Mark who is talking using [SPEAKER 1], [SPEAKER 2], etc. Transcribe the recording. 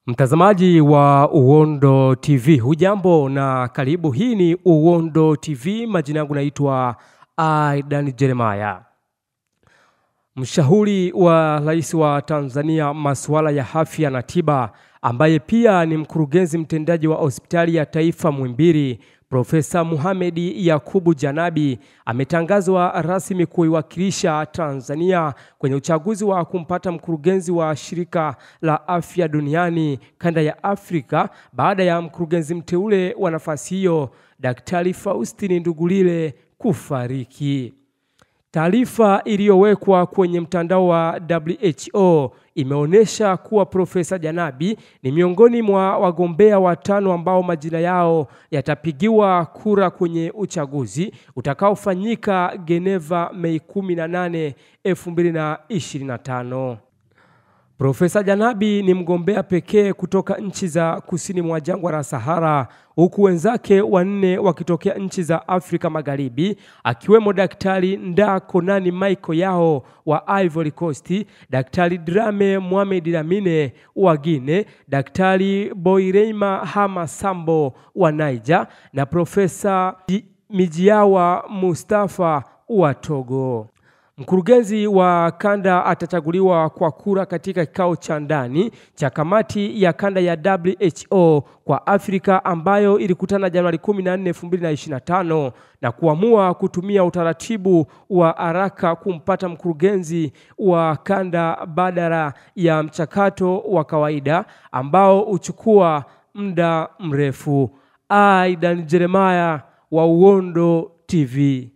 [SPEAKER 1] Mtazamaji wa Uondo TV, hujambo na karibu. Hii ni Uondo TV, majina yangu naitwa Aidan Jeremiah. Mshauri wa Rais wa Tanzania masuala ya afya na tiba, ambaye pia ni mkurugenzi mtendaji wa Hospitali ya Taifa Muhimbili, Profesa Mohamed Yakubu Janabi ametangazwa rasmi kuiwakilisha Tanzania kwenye uchaguzi wa kumpata mkurugenzi wa Shirika la Afya Duniani kanda ya Afrika baada ya mkurugenzi mteule wa nafasi hiyo Daktari Faustin Ndugulile kufariki. Taarifa iliyowekwa kwenye mtandao wa WHO imeonyesha kuwa Profesa Janabi ni miongoni mwa wagombea watano ambao majina yao yatapigiwa kura kwenye uchaguzi utakaofanyika Geneva Mei 18, 2025. Profesa Janabi ni mgombea pekee kutoka nchi za kusini mwa jangwa la Sahara, huku wenzake wanne wakitokea nchi za Afrika Magharibi, akiwemo Daktari Ndakonani Michael Yao wa Ivory Coast, Daktari Drame Mohamed Lamine wa Guinea, Daktari Boireima Hama Sambo wa Niger na Profesa Mijiawa Mustafa wa Togo. Mkurugenzi wa kanda atachaguliwa kwa kura katika kikao cha ndani cha kamati ya kanda ya WHO kwa Afrika ambayo ilikutana Januari 14, 2025 na kuamua kutumia utaratibu wa haraka kumpata mkurugenzi wa kanda badala ya mchakato wa kawaida ambao uchukua muda mrefu. Aidan Jeremiah wa Uondo TV.